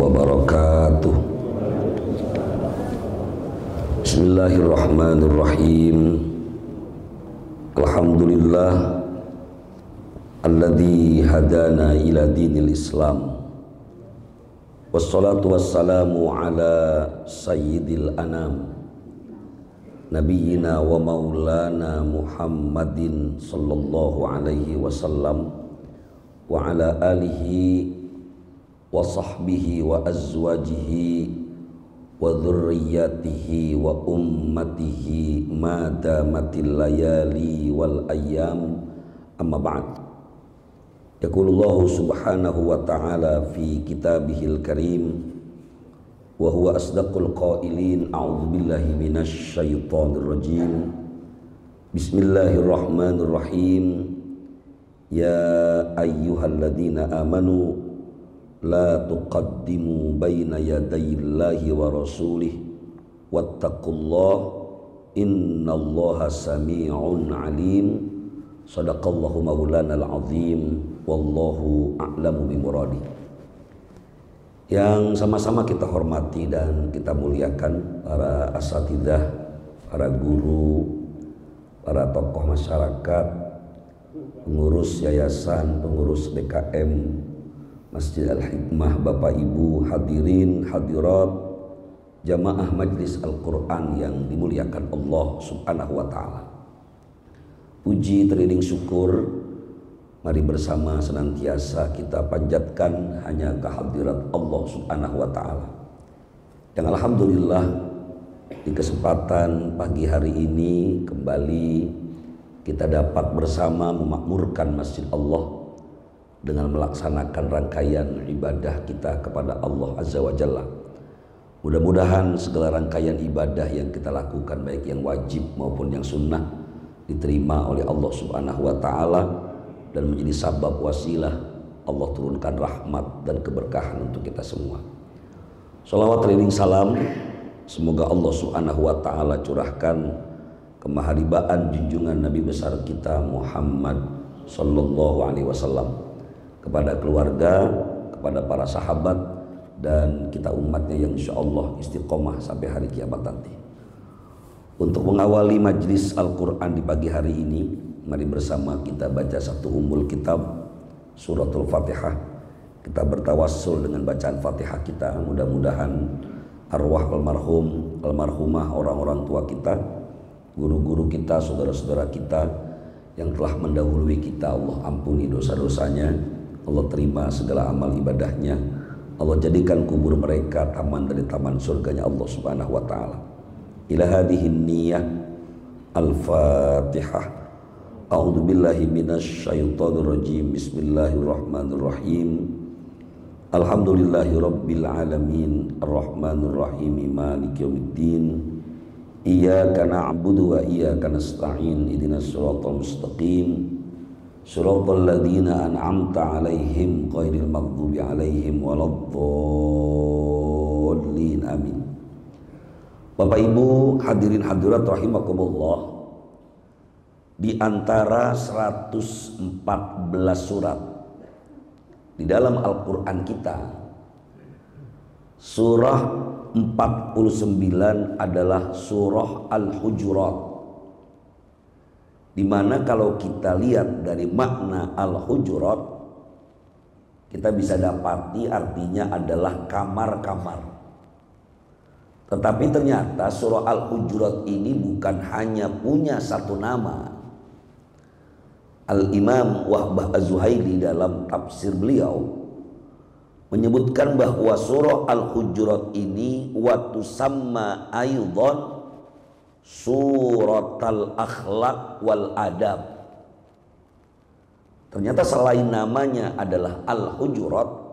wabarakatuh. Bismillahirrahmanirrahim. Alhamdulillah alladzi hadana ila dinil Islam. Wassalatu wassalamu ala sayyidil anam nabiyyina wa maulana Muhammadin sallallahu alaihi wasallam wa ala alihi wa sahbihi wa azwajihi wa dhurriyyatihi wa ummatihi ma damatil layali wal ayyam, amma ba'd. Yaqulullahu subhanahu wa ta'ala fi kitabihil karim wa huwa asdaqul qailin, a'udzu billahi minasy syaithanir rajim. Bismillahirrahmanirrahim. Ya ayyuhalladzina amanu la tuqaddimu baina yadayillahi wa rasulih wattaqullaha innallaha sami'un alim. Sadaqallahu maulanal azim, wallahu a'lamu bimuradi. Yang sama-sama kita hormati dan kita muliakan para asatidzah, para guru, para tokoh masyarakat, pengurus yayasan, pengurus DKM Masjid Al-Hikmah, Bapak Ibu hadirin hadirat jamaah Majlis Al-Quran yang dimuliakan Allah subhanahu wa ta'ala. Puji teriring syukur mari bersama senantiasa kita panjatkan hanya kehadirat Allah subhanahu wa ta'ala, yang alhamdulillah di kesempatan pagi hari ini kembali kita dapat bersama memakmurkan Masjid Allah dengan melaksanakan rangkaian ibadah kita kepada Allah Azza wa Jalla. Mudah-mudahan segala rangkaian ibadah yang kita lakukan, baik yang wajib maupun yang sunnah, diterima oleh Allah subhanahu wa ta'ala dan menjadi sabab wasilah Allah turunkan rahmat dan keberkahan untuk kita semua. Shalawat teriring salam semoga Allah subhanahu wa ta'ala curahkan kemaharibaan junjungan Nabi besar kita Muhammad sallallahu alaihi wasallam kepada keluarga, kepada para sahabat, dan kita umatnya yang insya Allah istiqomah sampai hari kiamat nanti. Untuk mengawali majlis Al-Quran di pagi hari ini, mari bersama kita baca satu ummul kitab, suratul Fatihah. Kita bertawassul dengan bacaan Fatihah kita. Mudah-mudahan arwah almarhum, almarhumah, orang-orang tua kita, guru-guru kita, saudara-saudara kita yang telah mendahului kita, Allah ampuni dosa-dosanya, Allah terima segala amal ibadahnya, Allah jadikan kubur mereka taman dari taman surganya Allah subhanahu wa ta'ala. Ila hadhihin niyah al-Fatihah. A'udzu billahi minasy syaithanir rajim. Bismillahirrahmanirrahim. Alhamdulillahi rabbil alamin, arrahmanir rahim, maliki yaumiddin. Iyyaka na'budu wa iyyaka nasta'in. Ihdinas siratal mustaqim. Shiratal ladzina an'amta 'alaihim ghairil maghdubi 'alaihim waladdallin. Amin. Bapak Ibu hadirin hadirat rahimakumullah, di antara 114 surat di dalam Al-Quran kita, surah 49 adalah surah Al-Hujurat, di mana kalau kita lihat dari makna Al-Hujurat, kita bisa dapati artinya adalah kamar-kamar. Tetapi ternyata surah Al-Hujurat ini bukan hanya punya satu nama. Al-Imam Wahbah Az-Zuhaili dalam tafsir beliau menyebutkan bahwa surah Al-Hujurat ini wa tusamma aydan suratal akhlaq wal adab. Ternyata selain namanya adalah Al-Hujurat,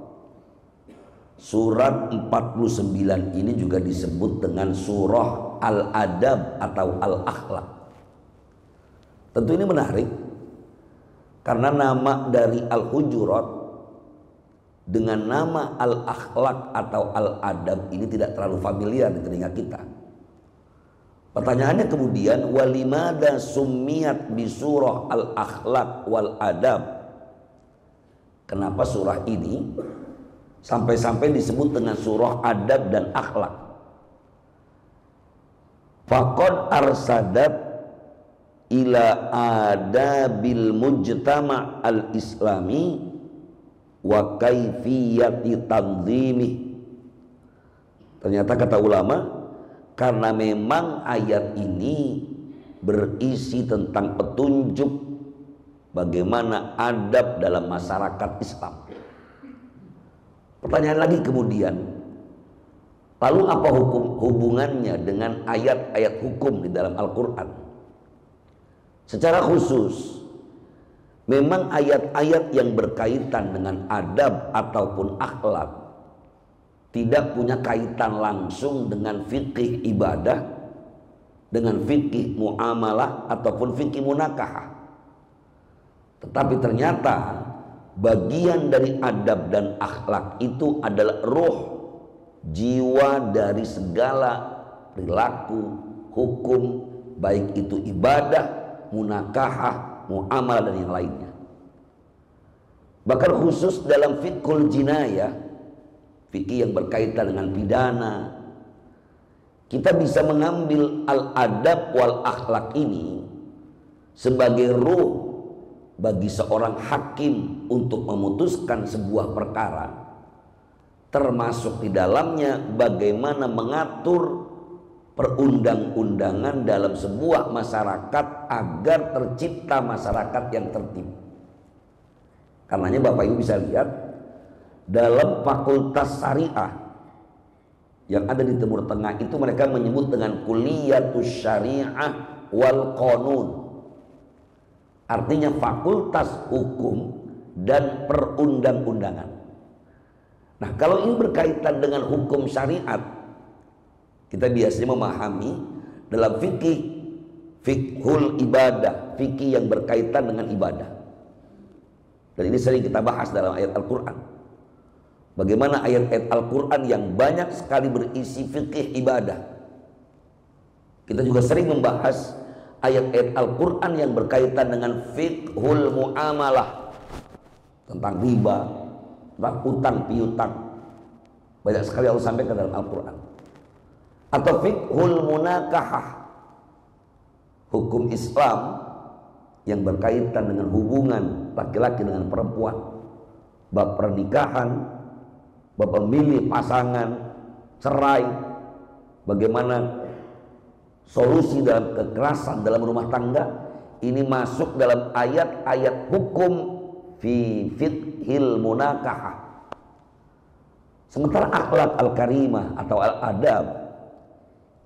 surat 49 ini juga disebut dengan surah Al-Adab atau Al-Akhlaq. Tentu ini menarik karena nama dari Al-Hujurat dengan nama Al-Akhlaq atau Al-Adab ini tidak terlalu familiar di telinga kita. Pertanyaannya kemudian, walimada summiyat bi surah Al-Akhlaq wal Adab? Kenapa surah ini Sampai-sampai disebut dengan surah adab dan akhlak. Faqad arsadat ila adabil mujtama' al-islami wa kaifiyati tanzimih. Ternyata kata ulama, karena memang ayat ini berisi tentang petunjuk bagaimana adab dalam masyarakat Islam. Pertanyaan lagi kemudian, lalu apa hubungannya dengan ayat-ayat hukum di dalam Al-Quran? Secara khusus, memang ayat-ayat yang berkaitan dengan adab ataupun akhlak tidak punya kaitan langsung dengan fikih ibadah, dengan fikih muamalah ataupun fikih munakahah. Tetapi ternyata bagian dari adab dan akhlak itu adalah ruh, jiwa dari segala perilaku, hukum, baik itu ibadah, munakahah, muamalah dan yang lainnya. Bahkan khusus dalam fiqhul jinayah, fikih yang berkaitan dengan pidana, kita bisa mengambil al-adab wal akhlak ini sebagai ruh bagi seorang hakim untuk memutuskan sebuah perkara, termasuk di dalamnya bagaimana mengatur perundang-undangan dalam sebuah masyarakat agar tercipta masyarakat yang tertib. Karenanya Bapak Ibu bisa lihat dalam fakultas syariah yang ada di Timur Tengah itu mereka menyebut dengan kuliyatus syariah wal qanun. Artinya fakultas hukum dan perundang-undangan. Nah, kalau ini berkaitan dengan hukum syariat, kita biasanya memahami dalam fiqhul ibadah, fikih yang berkaitan dengan ibadah. Dan ini sering kita bahas dalam ayat Al-Quran. Bagaimana ayat-ayat Al-Quran yang banyak sekali berisi fikih ibadah. Kita juga sering membahas ayat-ayat Al-Quran yang berkaitan dengan fiqhul muamalah, tentang riba, tentang utang piutang. Banyak sekali Allah sampaikan dalam Al-Quran. Atau fiqhul munakahah, hukum Islam yang berkaitan dengan hubungan laki-laki dengan perempuan, bab pernikahan, bab memilih pasangan, cerai, bagaimana solusi dalam kekerasan dalam rumah tangga. Ini masuk dalam ayat-ayat hukum fi fiqhil munakahah. Sementara akhlak al-karimah atau al-adab,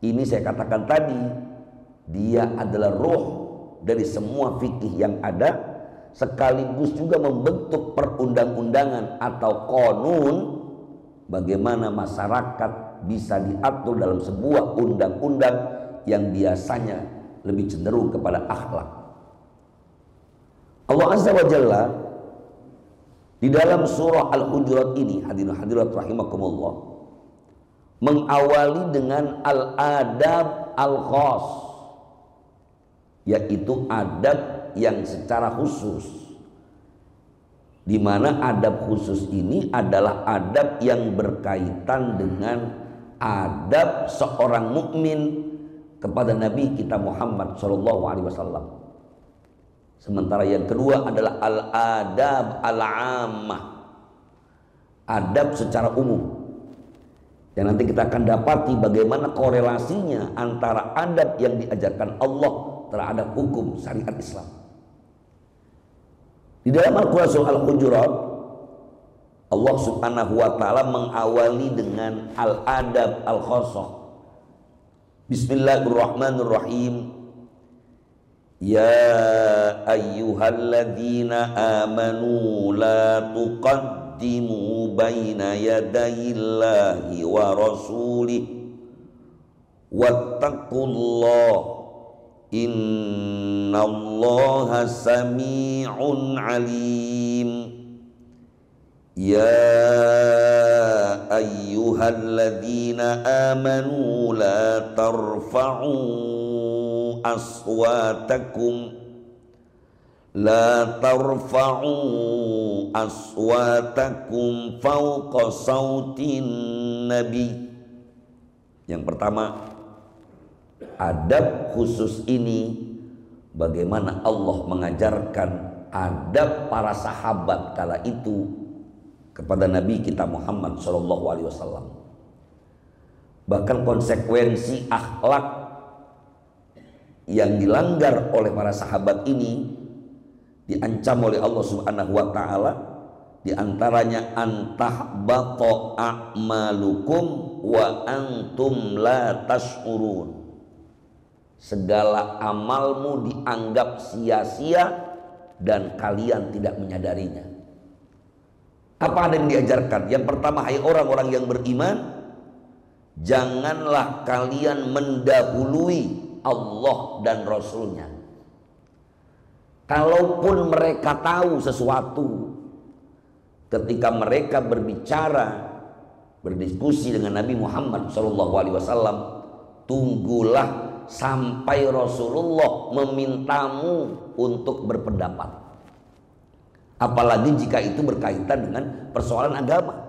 ini saya katakan tadi, dia adalah ruh dari semua fikih yang ada, sekaligus juga membentuk perundang-undangan atau qanun, bagaimana masyarakat bisa diatur dalam sebuah undang-undang yang biasanya lebih cenderung kepada akhlak. Allah Azza wa Jalla di dalam surah Al-Hujurat ini, hadirin hadirat rahimakumullah, mengawali dengan al-adab al-khas, yaitu adab yang secara khusus, di mana adab khusus ini adalah adab yang berkaitan dengan adab seorang mukmin kepada Nabi kita Muhammad Shallallahu Alaihi Wasallam. Sementara yang kedua adalah al-adab al-ammah, adab secara umum, yang nanti kita akan dapati bagaimana korelasinya antara adab yang diajarkan Allah terhadap hukum syariat Islam. Di dalam Al-Quran surah Al-Hujurat, Allah Subhanahu wa taala mengawali dengan al-adab al-khassah. Bismillahirrahmanirrahim. Ya ayyuhalladzina amanu la tuqaddimu baina yadayillahi wa rasulih wattaqullaha innallaha sami'un alim. Ya ayyuhalladzina amanu la tarfa'u aswatakum La tarfa'u aswatakum fawqa sautin nabi. Yang pertama, adab khusus ini bagaimana Allah mengajarkan adab para sahabat kala itu kepada Nabi kita Muhammad SAW. Bahkan konsekuensi akhlak yang dilanggar oleh para sahabat ini diancam oleh Allah Subhanahu wa taala, di antaranya antahbata a'malukum wa antum la tash'urun. Segala amalmu dianggap sia-sia dan kalian tidak menyadarinya. Apa ada yang diajarkan? Yang pertama, hai orang-orang yang beriman, janganlah kalian mendahului Allah dan Rasulnya. Kalaupun mereka tahu sesuatu, ketika mereka berbicara, berdiskusi dengan Nabi Muhammad SAW, tunggulah sampai Rasulullah memintamu untuk berpendapat. Apalagi jika itu berkaitan dengan persoalan agama,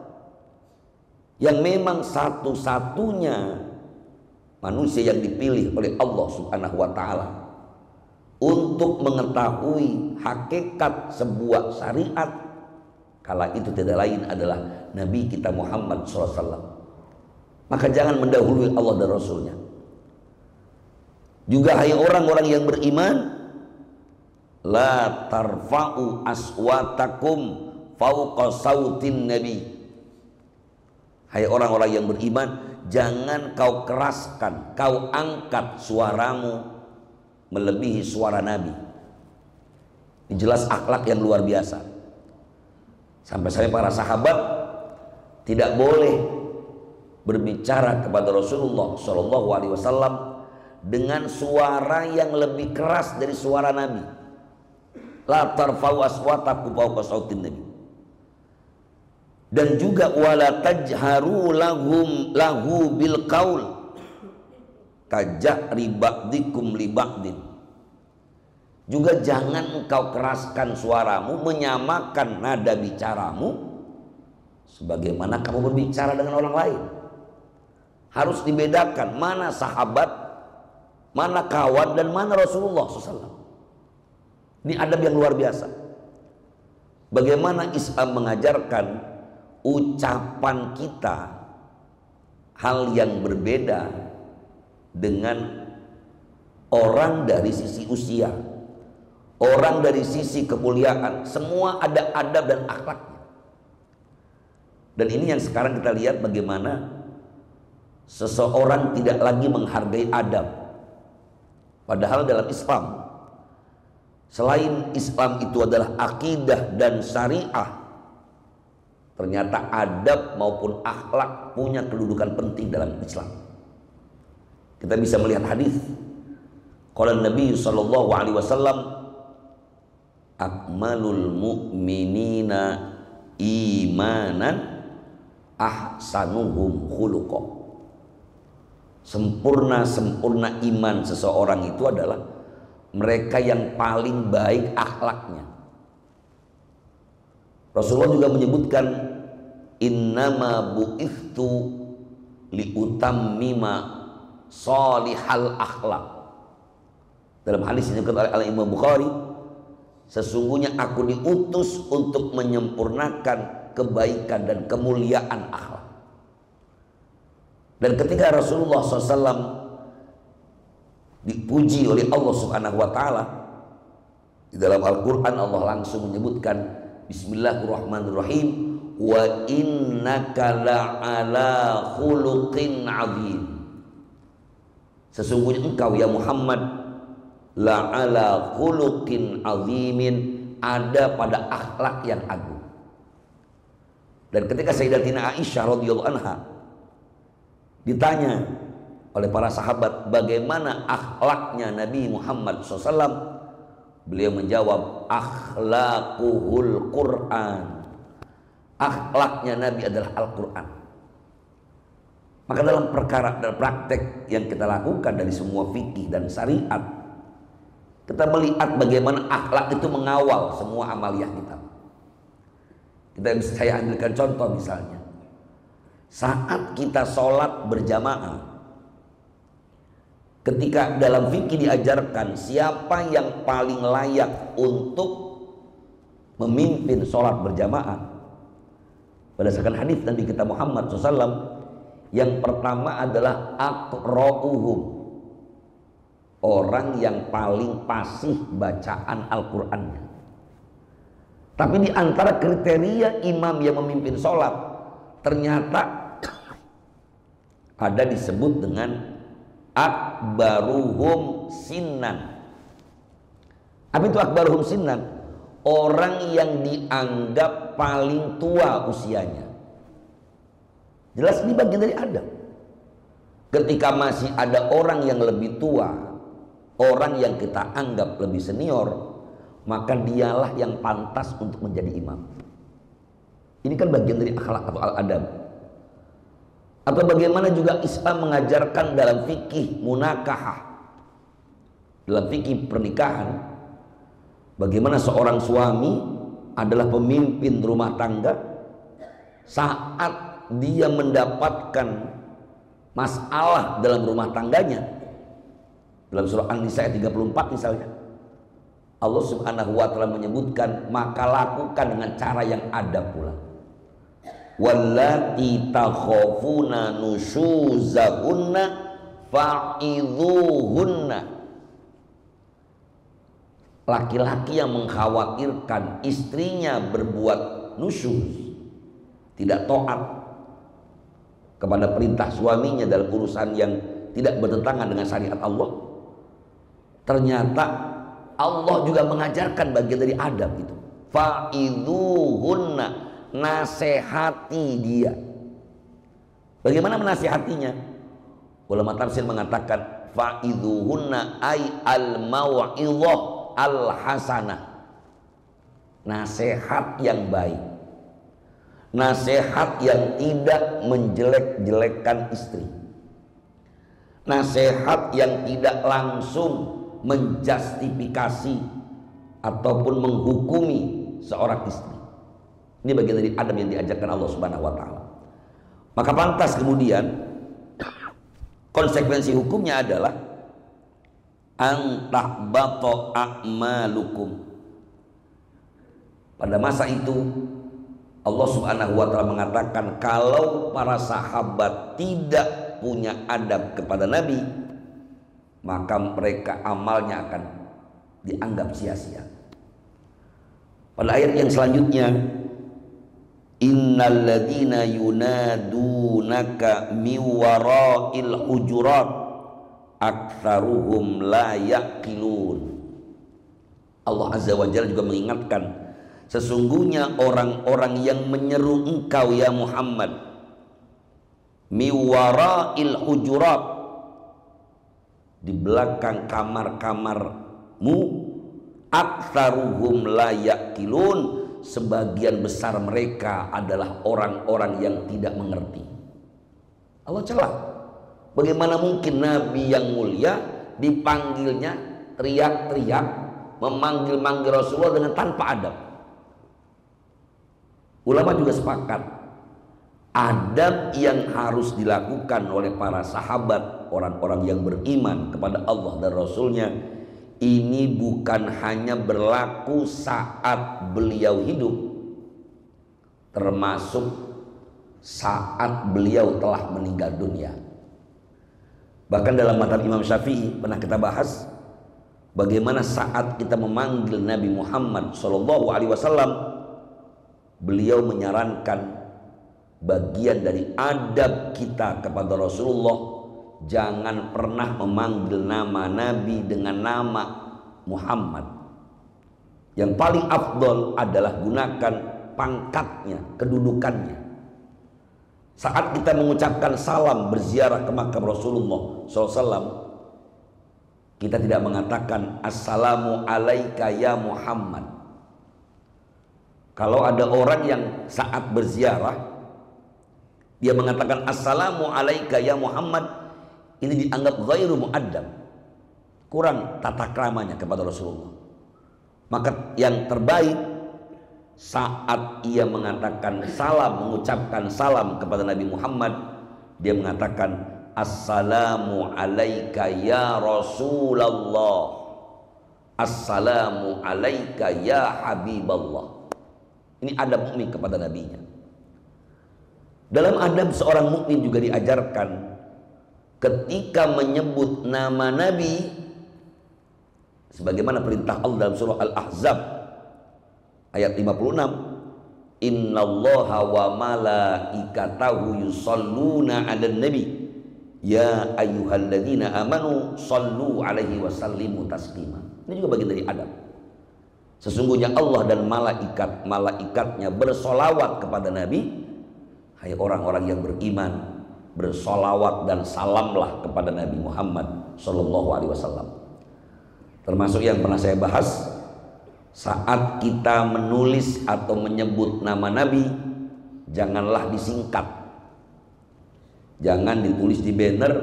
yang memang satu-satunya manusia yang dipilih oleh Allah Subhanahu wa taala untuk mengetahui hakikat sebuah syariat, kala itu tidak lain adalah Nabi kita Muhammad SAW. Maka jangan mendahului Allah dan Rasulnya. Juga hai orang-orang yang beriman, la tarfa'u aswatakum fawqa sautin nabi. Hai orang-orang yang beriman, jangan kau keraskan, kau angkat suaramu melebihi suara Nabi. Ini jelas akhlak yang luar biasa. Sampai-sampai para sahabat tidak boleh berbicara kepada Rasulullah SAW dengan suara yang lebih keras dari suara Nabi. La tarfa'u aswatakum fawqa sautin nabi. Dan juga wala tajharu lahu bil qaul kajahri ba'dikum li ba'din. Juga jangan engkau keraskan suaramu, menyamakan nada bicaramu sebagaimana kamu berbicara dengan orang lain. Harus dibedakan mana sahabat, mana kawan, dan mana Rasulullah SAW. Ini adab yang luar biasa. Bagaimana Islam mengajarkan ucapan kita hal yang berbeda dengan orang dari sisi usia, orang dari sisi kemuliaan. Semua ada adab dan akhlaknya. Dan ini yang sekarang kita lihat bagaimana seseorang tidak lagi menghargai adab. Padahal dalam Islam, selain Islam itu adalah akidah dan syariah, ternyata adab maupun akhlak punya kedudukan penting dalam Islam. Kita bisa melihat hadis qala Nabi SAW, akmalul mu'minina imanan ahsanuhum khuluqa. Sempurna iman seseorang itu adalah mereka yang paling baik akhlaknya. Rasulullah juga menyebutkan innama bu'ithtu liutammima salihal akhlak. Dalam hadis yang dikutip oleh Imam Bukhari, sesungguhnya aku diutus untuk menyempurnakan kebaikan dan kemuliaan akhlak. Dan ketika Rasulullah SAW dipuji oleh Allah Subhanahu wa taala, di dalam Al-Qur'an Allah langsung menyebutkan bismillahirrahmanirrahim, wa innaka la'ala khuluqin 'adzim. Sesungguhnya engkau ya Muhammad la'ala khuluqin 'adzimin, ada pada akhlak yang agung. Dan ketika Sayyidatina Aisyah radhiyallahu anha ditanya oleh para sahabat bagaimana akhlaknya Nabi Muhammad SAW, beliau menjawab, akhlaquhul Quran. Akhlaknya Nabi adalah Al-Quran. Maka dalam perkara dan praktek yang kita lakukan dari semua fikih dan syariat, Kita melihat bagaimana akhlak itu mengawal semua amaliyah kita. Saya ambilkan contoh misalnya, saat kita sholat berjamaah, ketika dalam fikih diajarkan siapa yang paling layak untuk memimpin sholat berjamaah, berdasarkan hadis Nabi kita Muhammad SAW, yang pertama adalah aqra'uhum, orang yang paling fasih bacaan Al-Qur'annya. Tapi di antara kriteria imam yang memimpin sholat, ternyata ada disebut dengan akbaruhum sinnan. Apa itu akbaruhum sinnan? Orang yang dianggap paling tua usianya. Jelas ini bagian dari adab. Ketika masih ada orang yang lebih tua, orang yang kita anggap lebih senior, maka dialah yang pantas untuk menjadi imam. Ini kan bagian dari akhlak atau al-adab. Atau bagaimana juga Islam mengajarkan dalam fikih munakahah, dalam fikih pernikahan, bagaimana seorang suami adalah pemimpin rumah tangga saat dia mendapatkan masalah dalam rumah tangganya. Dalam surah An-Nisa ayat 34 misalnya, Allah Subhanahu wa taala menyebutkan, maka lakukan dengan cara yang adab pula. Wallati takhafuna nusyuzahunna fa'idhuhunna. Laki-laki yang mengkhawatirkan istrinya berbuat nusyuz, tidak taat kepada perintah suaminya dalam urusan yang tidak bertentangan dengan syariat Allah, ternyata Allah juga mengajarkan bagian dari adab itu. Fa'idhuhunna, nasihati dia. Bagaimana menasihatinya? Ulama tafsir mengatakan fa'idhuhunna ay al-mau'idhah al-hasanah, nasihat yang baik, nasihat yang tidak menjelek-jelekkan istri, nasihat yang tidak langsung menjustifikasi ataupun menghukumi seorang istri. Ini bagian dari adab yang diajarkan Allah Subhanahu wa taala. Maka pantas kemudian konsekuensi hukumnya adalah antahbata a'malukum. Pada masa itu Allah Subhanahu wa taala mengatakan, kalau para sahabat tidak punya adab kepada Nabi, maka mereka amalnya akan dianggap sia-sia. Pada ayat yang selanjutnya, innal ladzina yunadunaka min wara'il hujurat aktsaruhum la yaqilun. Allah Azza wa Jalla juga mengingatkan, sesungguhnya orang-orang yang menyeru engkau ya Muhammad min wara'il hujurat, di belakang kamar-kamarmu, aktsaruhum la yaqilun, sebagian besar mereka adalah orang-orang yang tidak mengerti. Allah celah. Bagaimana mungkin Nabi yang mulia dipanggilnya teriak-teriak, memanggil-manggil Rasulullah dengan tanpa adab? Ulama juga sepakat, adab yang harus dilakukan oleh para sahabat, orang-orang yang beriman kepada Allah dan Rasulnya, ini bukan hanya berlaku saat beliau hidup, termasuk saat beliau telah meninggal dunia. Bahkan dalam mazhab Imam Syafi'i pernah kita bahas bagaimana saat kita memanggil Nabi Muhammad SAW, beliau menyarankan bagian dari adab kita kepada Rasulullah, jangan pernah memanggil nama Nabi dengan nama Muhammad. Yang paling afdol adalah gunakan pangkatnya, kedudukannya. Saat kita mengucapkan salam berziarah ke makam Rasulullah SAW, kita tidak mengatakan assalamu alaika ya Muhammad. Kalau ada orang yang saat berziarah dia mengatakan assalamu alaika ya Muhammad, ini dianggap ghairu mu'addab. kurang tata kramanya kepada Rasulullah. Maka yang terbaik saat ia mengatakan salam, mengucapkan salam kepada Nabi Muhammad, dia mengatakan assalamu alaika ya Rasulullah, assalamu alaika ya Habiballah. Ini adab mukmin kepada nabinya. Dalam adab seorang mukmin juga diajarkan ketika menyebut nama Nabi sebagaimana perintah Allah dalam surah Al-Ahzab ayat 56, innallaha wa malaikatahu yusalluna 'alan nabi ya ayyuhalladzina amanu sallu 'alaihi wa sallimu taslima. Ini juga bagian dari adab. Sesungguhnya Allah dan malaikatnya bersolawat kepada Nabi. Hai orang-orang yang beriman, bersolawat dan salamlah kepada Nabi Muhammad sallallahu alaihi wasallam. Termasuk yang pernah saya bahas, saat kita menulis atau menyebut nama Nabi, janganlah disingkat. Jangan ditulis di banner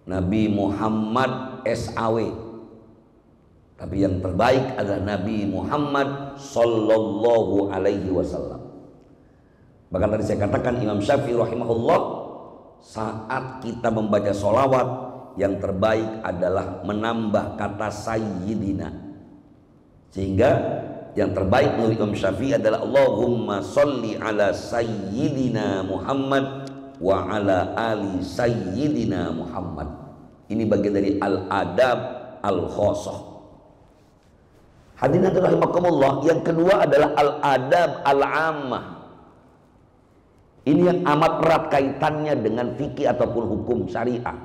Nabi Muhammad SAW. Tapi yang terbaik adalah Nabi Muhammad sallallahu alaihi wasallam. Bahkan tadi saya katakan Imam Syafi'i rahimahullah, saat kita membaca sholawat, yang terbaik adalah menambah kata sayyidina. Sehingga yang terbaik menurut Imam Syafi'i adalah Allahumma sholli ala sayyidina Muhammad wa ala ali sayyidina Muhammad. Ini bagian dari al-adab al-khosoh. Hadirin rahimakumullah, yang kedua adalah al-adab al-ammah. Ini yang amat erat kaitannya dengan fikih ataupun hukum syariah.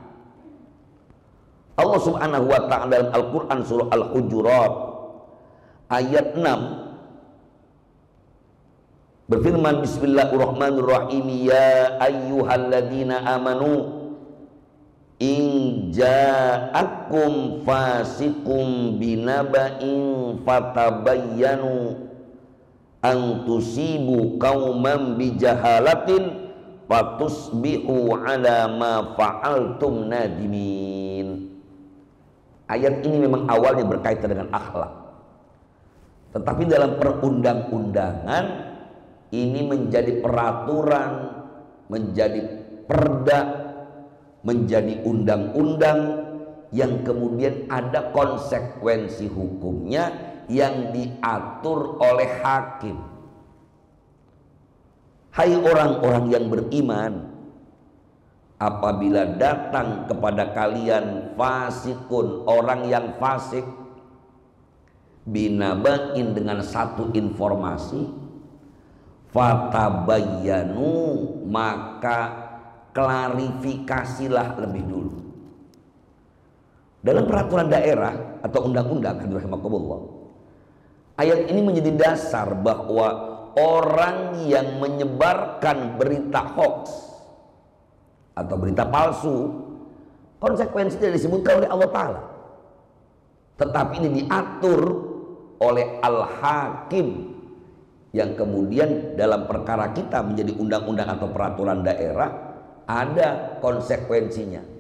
Allah Subhanahu wa ta'ala dalam Al-Quran surah Al-Hujurat ayat 6 berfirman, bismillahirrahmanirrahim, ya ayyuhalladzina amanu in ja'akum fasikum binaba'in fatabayyanu an tusibu qauman bijahalatin fatusbihu ala ma fa'altum nadimin. Ayat ini memang awalnya berkaitan dengan akhlak, tetapi dalam perundang-undangan ini menjadi peraturan, menjadi perda, menjadi undang-undang yang kemudian ada konsekuensi hukumnya yang diatur oleh hakim. Hai orang-orang yang beriman, apabila datang kepada kalian fasikun, orang yang fasik, binabain, dengan satu informasi, fatabayyanu, maka klarifikasilah lebih dulu. Dalam peraturan daerah atau undang-undang, ayat ini menjadi dasar bahwa orang yang menyebarkan berita hoax atau berita palsu, konsekuensi tidak disebutkan oleh Allah Ta'ala, tetapi ini diatur oleh Al-Hakim yang kemudian dalam perkara kita menjadi undang-undang atau peraturan daerah ada konsekuensinya.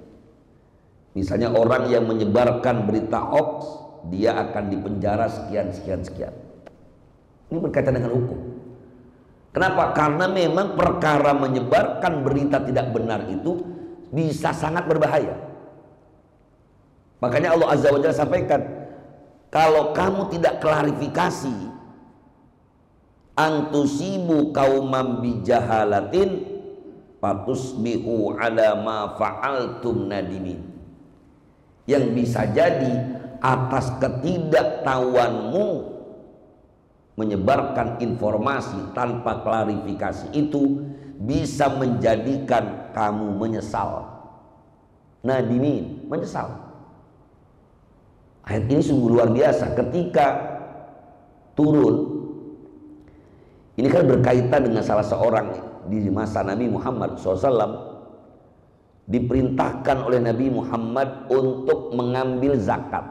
Misalnya orang yang menyebarkan berita hoax, dia akan dipenjara sekian. Ini berkaitan dengan hukum. Kenapa? Karena memang perkara menyebarkan berita tidak benar itu bisa sangat berbahaya. Makanya Allah Azza wa Jalla sampaikan, kalau kamu tidak klarifikasi, antusibu qaumam bijahalatin fatusbihu ala ma fa'altum nadimin. Yang bisa jadi atas ketidaktahuanmu menyebarkan informasi tanpa klarifikasi itu bisa menjadikan kamu menyesal. Nadimin, menyesal. Ayat ini sungguh luar biasa ketika turun. Ini kan berkaitan dengan salah seorang di masa Nabi Muhammad SAW, diperintahkan oleh Nabi Muhammad untuk mengambil zakat.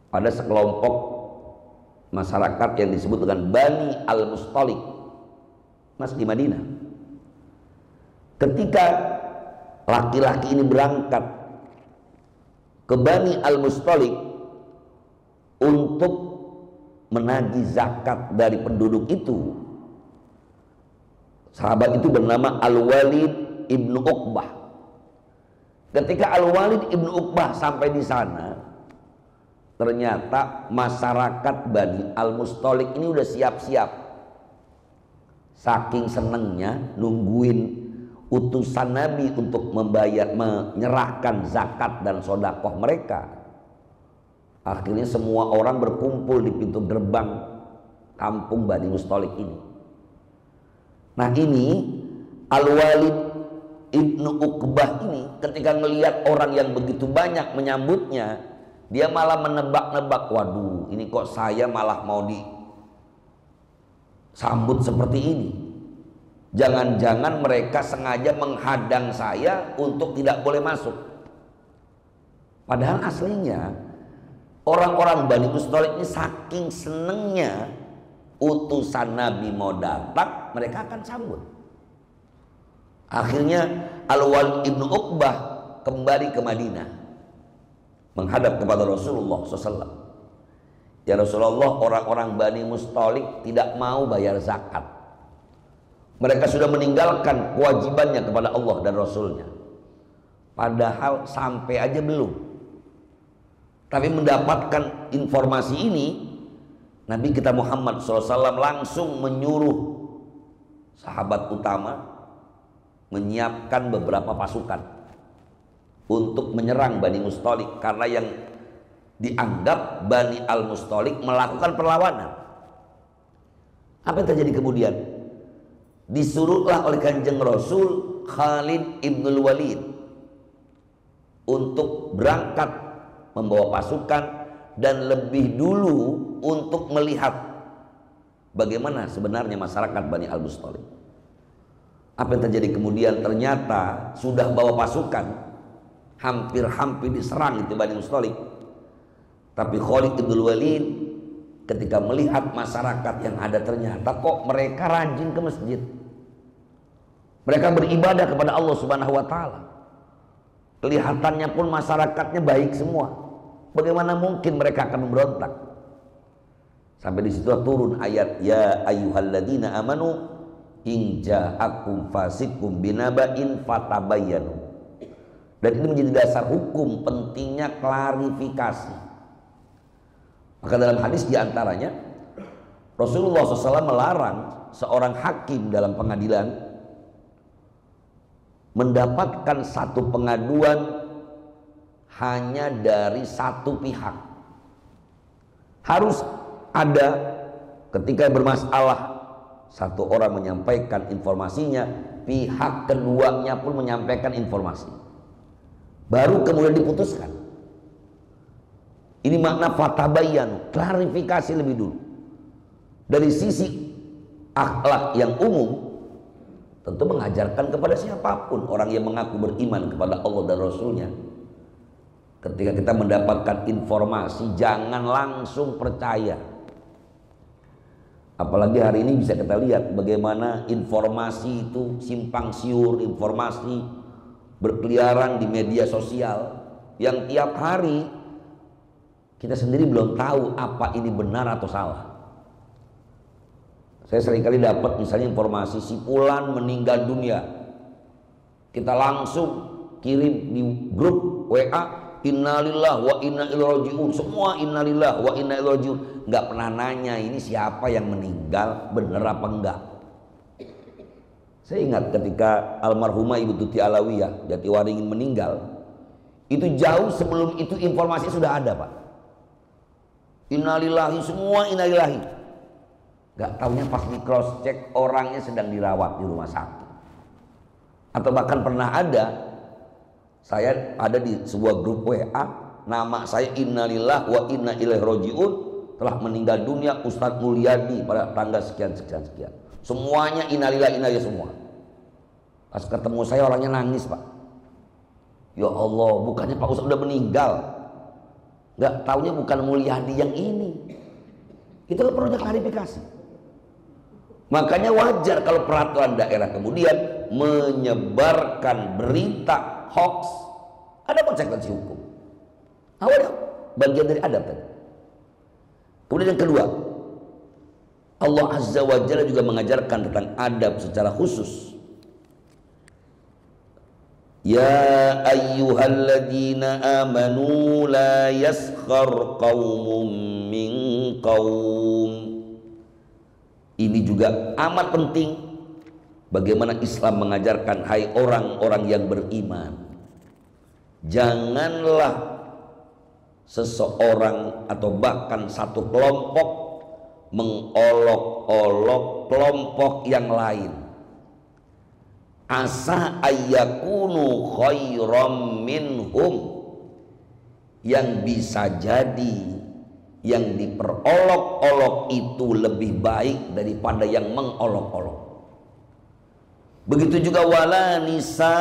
Ada sekelompok masyarakat yang disebut dengan Bani Al-Mustalik, masih di Madinah. Ketika laki-laki ini berangkat ke Bani Al-Mustalik untuk menagih zakat dari penduduk itu. Sahabat itu bernama Al-Walid ibnu Uqbah. Ketika Al-Walid ibnu Uqbah sampai di sana, ternyata masyarakat Bani Al-Mustalik ini udah siap-siap. Saking senengnya nungguin utusan Nabi untuk menyerahkan zakat dan sodakoh mereka. Akhirnya semua orang berkumpul di pintu gerbang kampung Bani Mustalik ini. Nah, ini Al-Walid ibnu Uqbah ini ketika melihat orang yang begitu banyak menyambutnya, dia malah menebak-nebak, waduh, ini kok saya malah mau disambut seperti ini. Jangan-jangan mereka sengaja menghadang saya untuk tidak boleh masuk. Padahal aslinya orang-orang Bani Mustalik ini saking senengnya utusan Nabi mau datang, mereka akan sambut. Akhirnya Al-Walid ibnu Uqbah kembali ke Madinah, menghadap kepada Rasulullah SAW. Ya Rasulullah, orang-orang Bani Mustalik tidak mau bayar zakat. Mereka sudah meninggalkan kewajibannya kepada Allah dan Rasulnya. Padahal sampai aja belum. Tapi mendapatkan informasi ini, Nabi kita Muhammad SAW langsung menyuruh sahabat utama menyiapkan beberapa pasukan untuk menyerang Bani Mustalik, karena yang dianggap Bani Al-Mustalik melakukan perlawanan. Apa yang terjadi kemudian? Disuruhlah oleh Kanjeng Rasul Khalid ibnul Walid untuk berangkat membawa pasukan dan lebih dulu untuk melihat bagaimana sebenarnya masyarakat Bani Al-Mustalik. Apa yang terjadi kemudian? Ternyata sudah bawa pasukan, hampir-hampir diserang itu Bani Mustalik. Tapi Khalid ibnul Walid ketika melihat masyarakat yang ada, ternyata kok mereka rajin ke masjid. Mereka beribadah kepada Allah Subhanahu wa taala. Kelihatannya pun masyarakatnya baik semua. Bagaimana mungkin mereka akan memberontak? Sampai di situ turun ayat ya ayyuhalladzina amanu in ja'akum fasiqum binaba'in fatabayyanu. Dan ini menjadi dasar hukum pentingnya klarifikasi. Maka dalam hadis diantaranya Rasulullah SAW melarang seorang hakim dalam pengadilan mendapatkan satu pengaduan hanya dari satu pihak. Harus ada ketika bermasalah, satu orang menyampaikan informasinya, pihak keduanya pun menyampaikan informasi, baru kemudian diputuskan. Ini makna fatabayyan, klarifikasi lebih dulu. Dari sisi akhlak yang umum, tentu mengajarkan kepada siapapun orang yang mengaku beriman kepada Allah dan Rasulnya, ketika kita mendapatkan informasi jangan langsung percaya. Apalagi hari ini bisa kita lihat bagaimana informasi itu simpang siur, informasi berkeliaran di media sosial yang tiap hari kita sendiri belum tahu apa ini benar atau salah. Saya seringkali dapat misalnya informasi si fulan meninggal dunia, kita langsung kirim di grup WA, innalillah wa inna ilaihi rajiun, semua innalillah wa inna ilaihi rajiun. Nggak pernah nanya ini siapa yang meninggal, bener apa enggak. Saya ingat ketika almarhumah Ibu Tuti Alawiyah Jatiwaringin meninggal, itu jauh sebelum itu informasi sudah ada, Pak. Innalillahi, semua innalillahi. Gak taunya pas di cross check orangnya sedang dirawat di rumah sakit. Atau bahkan pernah ada, saya ada di sebuah grup WA, nama saya innalillah wa inna ilaihi rajiun, telah meninggal dunia Ustadz Mulyadi pada tanggal sekian. Semuanya innalillah semua. Pas ketemu saya orangnya nangis, Pak. Ya Allah, bukannya Pak Ustadz udah meninggal. Gak taunya bukan Mulyadi yang ini. Itu kan perlu klarifikasi. Makanya wajar kalau peraturan daerah kemudian menyebarkan berita hoax, ada konsekuensi hukum. Awalnya bagian dari adab tadi. Kemudian yang kedua, Allah Azza wa Jalla juga mengajarkan tentang adab secara khusus. Ya ayyuhalladzina amanu la yaskhar qaumun min qaum. Ini juga amat penting. Bagaimana Islam mengajarkan, hai orang-orang yang beriman, janganlah seseorang atau bahkan satu kelompok mengolok-olok kelompok yang lain. Asa ayyakunu khairam minhum, yang bisa jadi yang diperolok-olok itu lebih baik daripada yang mengolok-olok. Begitu juga wala nisa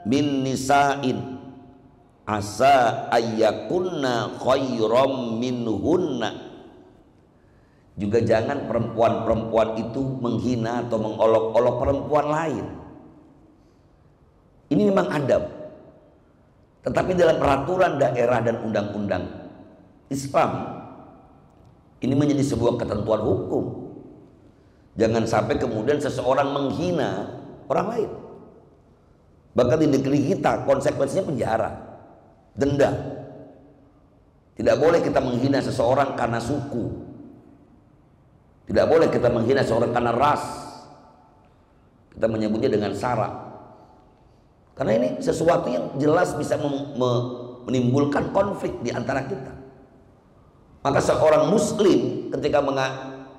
min nisain asa ayyakunna khairam minhunna. Juga jangan perempuan-perempuan itu menghina atau mengolok-olok perempuan lain. Ini memang adab. Tetapi dalam peraturan daerah dan undang-undang Islam, ini menjadi sebuah ketentuan hukum. Jangan sampai kemudian seseorang menghina orang lain. Bahkan di negeri kita konsekuensinya penjara, denda. Tidak boleh kita menghina seseorang karena suku. Tidak boleh kita menghina seseorang karena ras. Kita menyebutnya dengan sara. Karena ini sesuatu yang jelas bisa menimbulkan konflik di antara kita. Maka seorang muslim ketika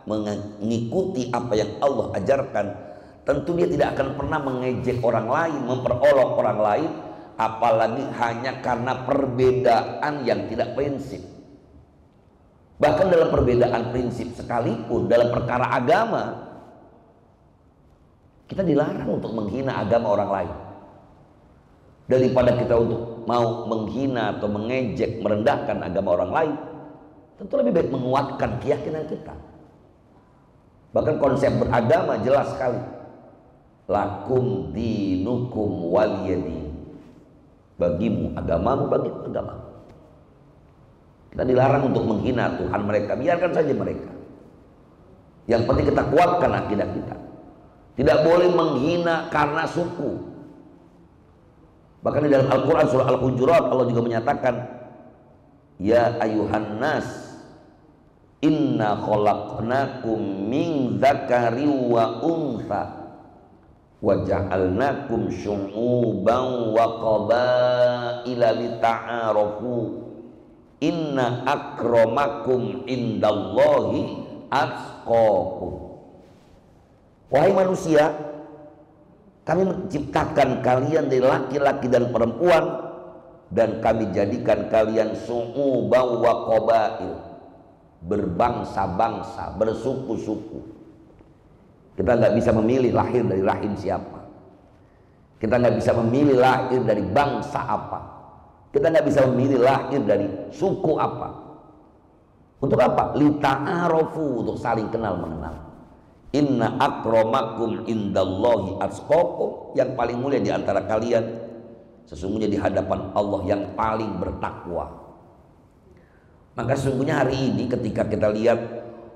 mengikuti apa yang Allah ajarkan, tentu dia tidak akan pernah mengejek orang lain, memperolok orang lain, apalagi hanya karena perbedaan yang tidak prinsip. Bahkan dalam perbedaan prinsip sekalipun, dalam perkara agama, kita dilarang untuk menghina agama orang lain. Daripada kita untuk mau menghina atau mengejek, merendahkan agama orang lain, tentu lebih baik menguatkan keyakinan kita. Bahkan konsep beragama jelas sekali. Lakum dinukum waliyadin. Bagimu agamamu, bagimu agamamu. Kita dilarang untuk menghina Tuhan mereka, biarkan saja mereka. Yang penting kita kuatkan akidah kita. Tidak boleh menghina karena suku. Bahkan di dalam Al-Quran surah Al-Hujurat Allah juga menyatakan, ya ayuhan nas, inna khalaqnakum min dzakari wa untha wa ja'alnakum syu'uban wa qabaila lita'arafu inna akramakum indallahi atqakum. Wahai manusia, kami menciptakan kalian dari laki-laki dan perempuan, dan kami jadikan kalian syu'uban wa qabail, berbangsa-bangsa, bersuku-suku. Kita nggak bisa memilih lahir dari rahim siapa. Kita nggak bisa memilih lahir dari bangsa apa. Kita nggak bisa memilih lahir dari suku apa. Untuk apa? Lita'arofu, untuk saling kenal mengenal. Inna akramakum indallahi atqakum, yang paling mulia di antara kalian sesungguhnya di hadapan Allah yang paling bertakwa. Maka sesungguhnya hari ini ketika kita lihat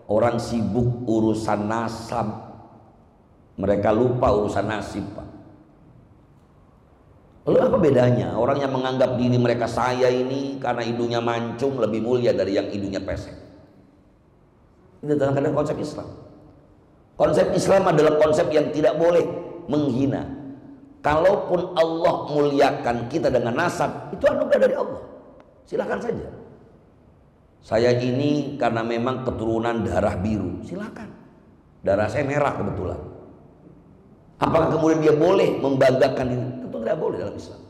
orang sibuk urusan nasab, mereka lupa urusan nasib, Pak. Lalu apa bedanya orang yang menganggap diri mereka saya ini karena hidungnya mancung lebih mulia dari yang hidungnya pesek? Ini kadang-kadang konsep Islam. Konsep Islam adalah konsep yang tidak boleh menghina. Kalaupun Allah muliakan kita dengan nasab, itu anugerah dari Allah. Silakan saja. Saya ini karena memang keturunan darah biru, silakan. Darah saya merah kebetulan. Apakah kemudian dia boleh membanggakan ini? Tentu tidak boleh dalam Islam.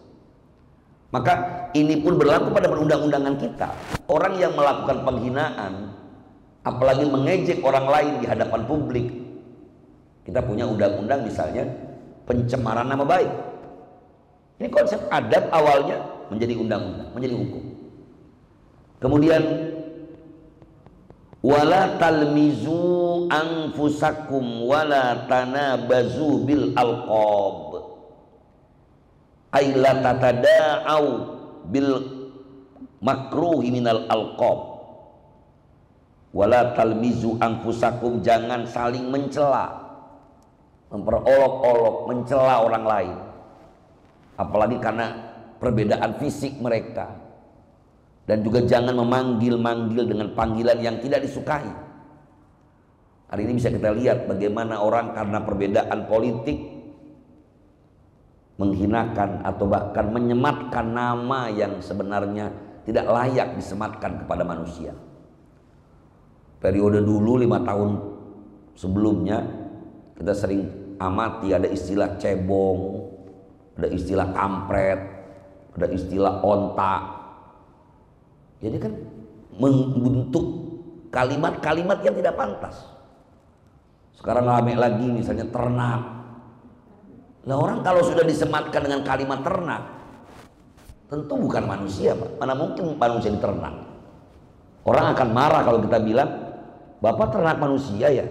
Maka ini pun berlaku pada perundang-undangan kita. Orang yang melakukan penghinaan, apalagi mengejek orang lain di hadapan publik. Kita punya undang-undang misalnya pencemaran nama baik. Ini konsep adab awalnya menjadi undang-undang, menjadi hukum. Kemudian wala talmizu anfusakum wala tanabazu bil alqab. Ay la tatada'au bil makruhi minal alqab wala talmizu anfusakum, jangan saling mencela, memperolok-olok, mencela orang lain, apalagi karena perbedaan fisik mereka. Dan juga jangan memanggil-manggil dengan panggilan yang tidak disukai. Hari ini bisa kita lihat bagaimana orang karena perbedaan politik menghinakan atau bahkan menyematkan nama yang sebenarnya tidak layak disematkan kepada manusia. Periode dulu 5 tahun sebelumnya kita sering amati ada istilah cebong, ada istilah kampret, ada istilah onta. Jadi kan membentuk kalimat-kalimat yang tidak pantas. Sekarang rame lagi misalnya ternak. Lah orang kalau sudah disematkan dengan kalimat ternak, tentu bukan manusia, Pak. Mana mungkin manusia diternak. Orang akan marah kalau kita bilang, Bapak ternak manusia ya?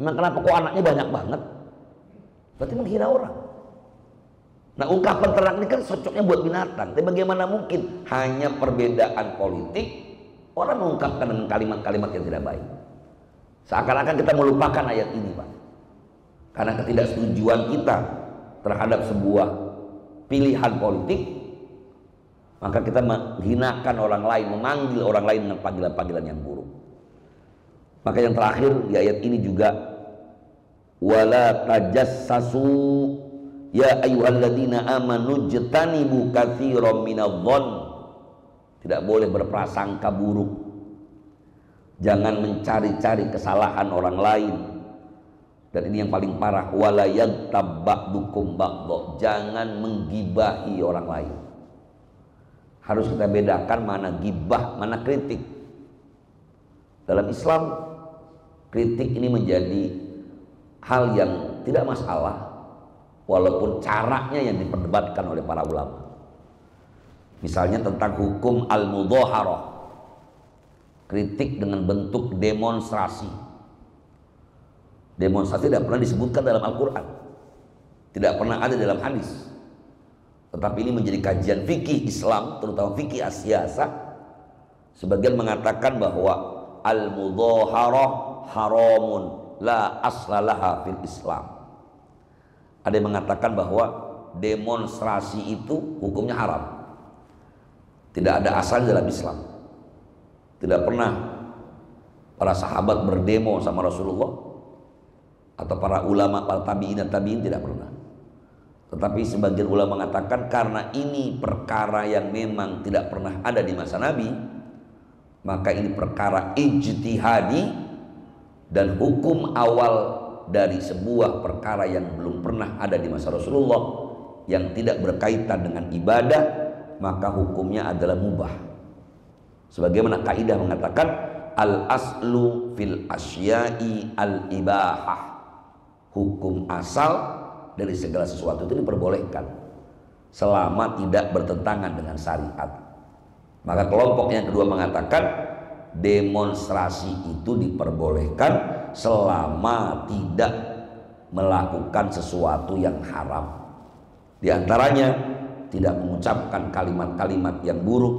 Emang kenapa kok anaknya banyak banget? Berarti menghina orang. Nah, ungkapan ternak ini kan cocoknya buat binatang. Tapi bagaimana mungkin hanya perbedaan politik orang mengungkapkan dengan kalimat-kalimat yang tidak baik. Seakan-akan kita melupakan ayat ini, Pak. Karena ketidaksetujuan kita terhadap sebuah pilihan politik, maka kita menghinakan orang lain, memanggil orang lain dengan panggilan-panggilan yang buruk. Maka yang terakhir di ayat ini juga wala tajassasu ya ayyuhalladzina amanu jtanibu katsiran minadh-dhonn. Tidak boleh berprasangka buruk. Jangan mencari-cari kesalahan orang lain. Dan ini yang paling parah, wala yaghtab ba'dukum ba'dha. Jangan menggibahi orang lain. Harus kita bedakan mana gibah, mana kritik. Dalam Islam, kritik ini menjadi hal yang tidak masalah, walaupun caranya yang diperdebatkan oleh para ulama. Misalnya tentang hukum al-mudhaharah, kritik dengan bentuk demonstrasi. Demonstrasi tidak pernah disebutkan dalam Al-Quran, tidak pernah ada dalam hadis. Tetapi ini menjadi kajian fikih Islam, terutama fikih as-siyasah. Sebagian mengatakan bahwa al-mudhaharah haramun la aslalaha fil Islam. Ada yang mengatakan bahwa demonstrasi itu hukumnya haram, tidak ada asal dalam Islam. Tidak pernah para sahabat berdemo sama Rasulullah, atau para ulama, para tabi'in dan tabi'in, tidak pernah. Tetapi sebagian ulama mengatakan karena ini perkara yang memang tidak pernah ada di masa Nabi, maka ini perkara ijtihadi dan hukum awal dari sebuah perkara yang belum pernah ada di masa Rasulullah, yang tidak berkaitan dengan ibadah, maka hukumnya adalah mubah. Sebagaimana kaidah mengatakan al aslu fil asya'i al ibahah. Hukum asal dari segala sesuatu itu diperbolehkan selama tidak bertentangan dengan syariat. Maka kelompok yang kedua mengatakan demonstrasi itu diperbolehkan selama tidak melakukan sesuatu yang haram. Di antaranya tidak mengucapkan kalimat-kalimat yang buruk,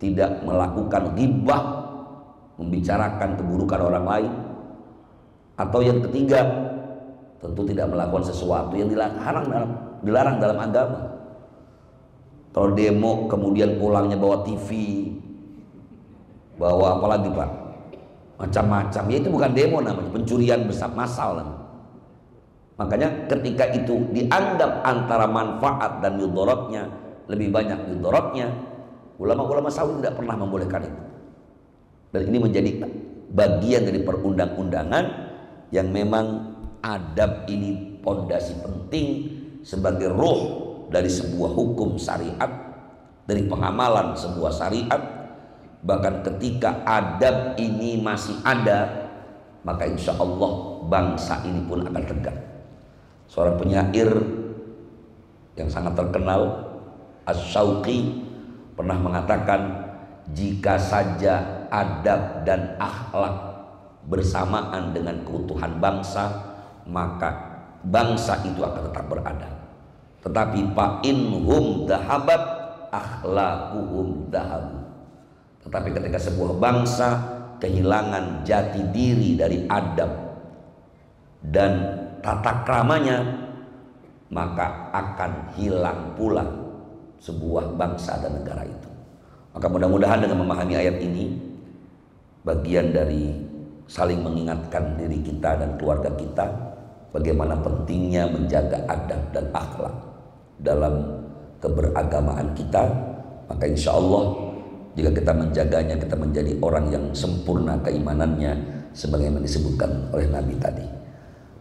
tidak melakukan ghibah, membicarakan keburukan orang lain, atau yang ketiga tentu tidak melakukan sesuatu yang dilarang dalam agama. Kalau demo kemudian pulangnya bawa TV, bawa apalagi Pak, macam-macam, ya itu bukan demo namanya, pencurian besar massal namanya. Makanya ketika itu dianggap antara manfaat dan mudaratnya lebih banyak mudaratnya, ulama-ulama Saudi tidak pernah membolehkan itu. Dan ini menjadi bagian dari perundang-undangan yang memang adab ini pondasi penting sebagai ruh dari sebuah hukum syariat, dari pengamalan sebuah syariat. Bahkan ketika adab ini masih ada, maka insya Allah bangsa ini pun akan tegak. Seorang penyair yang sangat terkenal, Asy-Syauqi, pernah mengatakan, jika saja adab dan akhlak bersamaan dengan keutuhan bangsa, maka bangsa itu akan tetap berada. Tetapi fa inhum dhahabat akhlaquhum dhahab. Tetapi ketika sebuah bangsa kehilangan jati diri dari adab dan tata kramanya, maka akan hilang pula sebuah bangsa dan negara itu. Maka mudah-mudahan dengan memahami ayat ini, bagian dari saling mengingatkan diri kita dan keluarga kita bagaimana pentingnya menjaga adab dan akhlak dalam keberagamaan kita. Maka insya Allah jika kita menjaganya, kita menjadi orang yang sempurna keimanannya sebagaimana disebutkan oleh Nabi tadi.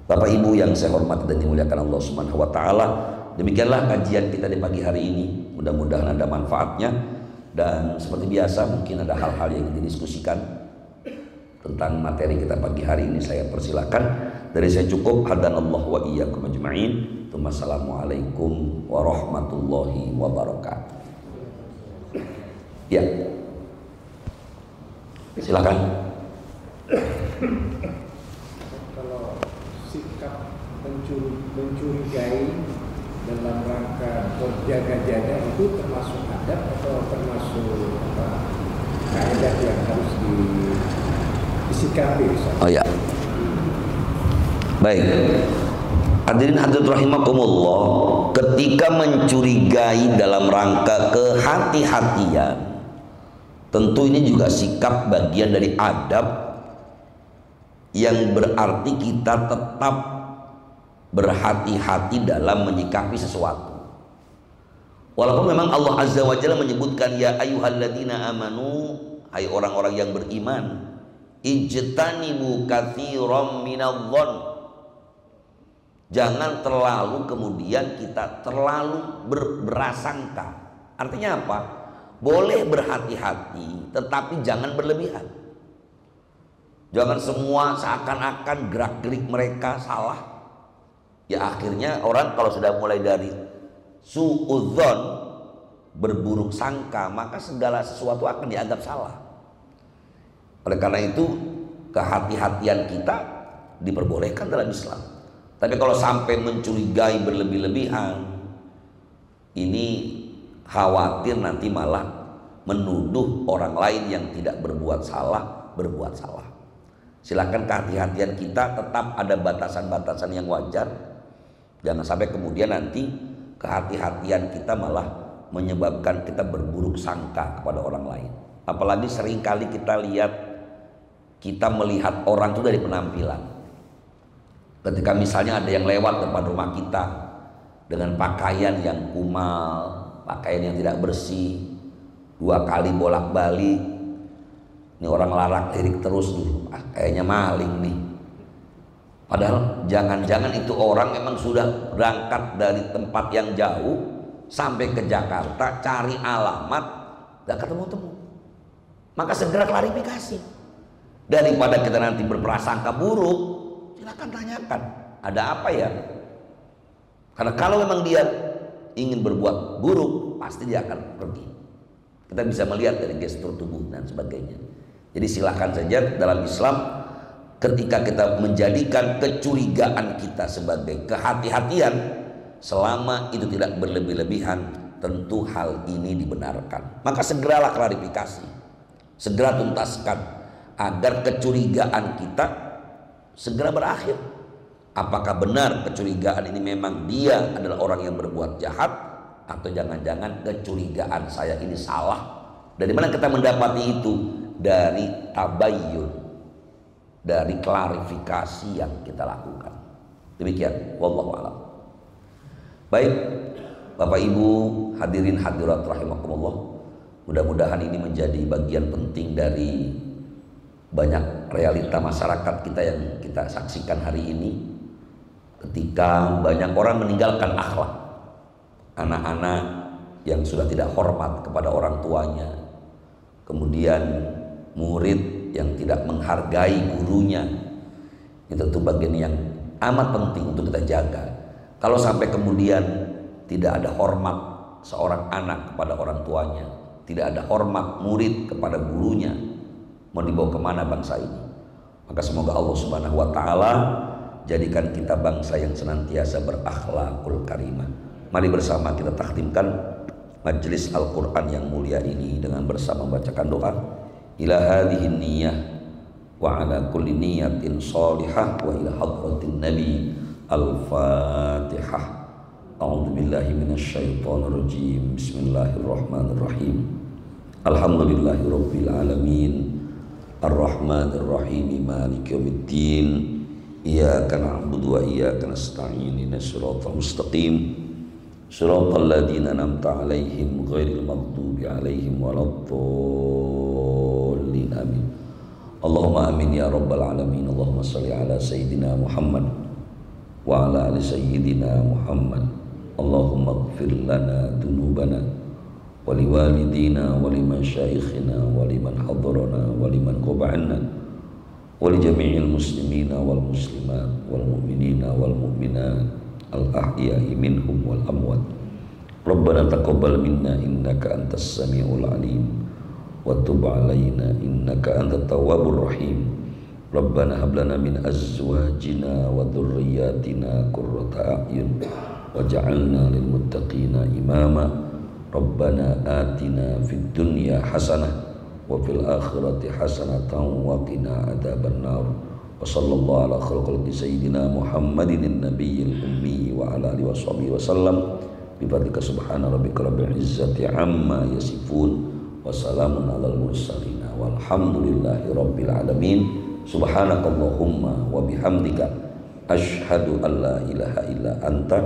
Bapak Ibu yang saya hormati dan dimuliakan Allah Subhanahu wa taala, demikianlah kajian kita di pagi hari ini. Mudah-mudahan ada manfaatnya, dan seperti biasa mungkin ada hal-hal yang ingin didiskusikan tentang materi kita pagi hari ini, saya persilakan. Dari saya cukup. Hadanallahu wa iyyakum ajma'in. Wassalamualaikum warahmatullahi wabarakatuh. Ya, silakan. Kalau sikap mencurigai dalam rangka berjaga-jaga itu termasuk adab atau termasuk kaidah yang harus disikapi? Oh ya, baik. Hadirin hadirat rahimakumullah, ketika mencurigai dalam rangka kehati-hatian, tentu ini juga sikap bagian dari adab, yang berarti kita tetap berhati-hati dalam menyikapi sesuatu. Walaupun memang Allah Azza wa Jalla menyebutkan ya ayyuhalladzina amanu, hai orang-orang yang beriman, ijtanibu katsiran minadh-dhon. Jangan terlalu kemudian kita terlalu berprasangka. Artinya apa? Boleh berhati-hati, tetapi jangan berlebihan. Jangan semua seakan-akan gerak-gerik mereka salah. Ya akhirnya orang kalau sudah mulai dari suudzon, berburuk sangka, maka segala sesuatu akan dianggap salah. Oleh karena itu kehati-hatian kita diperbolehkan dalam Islam. Tapi kalau sampai mencurigai berlebih-lebihan, ini khawatir nanti malah menuduh orang lain yang tidak berbuat salah berbuat salah. Silakan kehati-hatian kita tetap ada batasan-batasan yang wajar. Jangan sampai kemudian nanti kehati-hatian kita malah menyebabkan kita berburuk sangka kepada orang lain. Apalagi seringkali kita lihat, kita melihat orang itu dari penampilan. Ketika misalnya ada yang lewat depan rumah kita dengan pakaian yang kumal, pakaian yang tidak bersih, 2 kali bolak-balik, ini orang larak lirik terus nih, kayaknya maling nih. Padahal jangan-jangan itu orang memang sudah berangkat dari tempat yang jauh sampai ke Jakarta, cari alamat, gak ketemu-temu. Maka segera klarifikasi. Daripada kita nanti berprasangka buruk, silakan tanyakan, ada apa ya? Karena kalau memang dia ingin berbuat buruk, pasti dia akan pergi. Kita bisa melihat dari gestur tubuh dan sebagainya. Jadi silakan saja dalam Islam, ketika kita menjadikan kecurigaan kita sebagai kehati-hatian, selama itu tidak berlebih-lebihan, tentu hal ini dibenarkan. Maka segeralah klarifikasi, segera tuntaskan, agar kecurigaan kita segera berakhir. Apakah benar kecurigaan ini memang dia adalah orang yang berbuat jahat, atau jangan-jangan kecurigaan saya ini salah? Dari mana kita mendapati itu? Dari tabayyun, dari klarifikasi yang kita lakukan. Demikian, wallahu a'lam. Baik, Bapak Ibu hadirin hadirat rahimakumullah, mudah-mudahan ini menjadi bagian penting dari banyak realita masyarakat kita yang kita saksikan hari ini. Ketika banyak orang meninggalkan akhlak, anak-anak yang sudah tidak hormat kepada orang tuanya, kemudian murid yang tidak menghargai gurunya, itu tentu bagian yang amat penting untuk kita jaga. Kalau sampai kemudian tidak ada hormat seorang anak kepada orang tuanya, tidak ada hormat murid kepada gurunya, mau dibawa kemana bangsa ini? Maka semoga Allah Subhanahu wa ta'ala jadikan kita bangsa yang senantiasa berakhlakul karimah. Mari bersama kita takhtimkan majelis Al-Quran yang mulia ini dengan bersama membacakan doa ila hadhihi niyyah wa ala kulli niyatin salihah wa ila hadratin nabi al-fatihah. A'udzu billahi minasyaitonir rajim. Bismillahirrahmanirrahim. Alhamdulillahirabbil alamin. Ar-rahmanir rahim. Maliki yaumiddin. Iyyaka na'budu wa iyyaka nasta'in. Ihdinas siratal mustaqim. Shiratal ladzina an'amta 'alaihim ghairil maghdubi 'alaihim waladdallin. Amin. Allahumma amin ya rabbal alamin. Allahumma shalli ala sayyidina Muhammad wa ala ali sayyidina Muhammad. Allahumma ighfir lana dzunubana wa liwalidina wa limasyaikhina wa liman hadarana wa liman qaba'ana wa li jami'il muslimina wal muslimat wal mu'minina wal mu'minat al ahya'i minhum wal amwat. Rabbana taqabbal minna innaka antas samiul alim wa tub 'alaina innaka antat tawwabur rahim. Rabbana hab lana min azwajina wa dhurriyyatina qurrata a'yun waj'alna lil muttaqina imama. Rabbana atina fid dunya hasanah wa fil akhirati hasanatan wa qina adzabannar. Wa sallallahu ala khalqi sayyidina Muhammadin nabiyil ummi wa ala alihi washabihi wasallam. Bi fadlika subhana rabbika rabbil izzati amma yasifun wa salamun alal mursalin walhamdulillahi rabbil alamin. Subhanakallahumma wa bihamdika asyhadu an la ilaha illa anta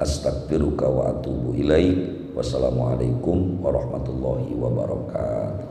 astaghfiruka wa atubu ilaik. Wassalamualaikum warahmatullahi wabarakatuh.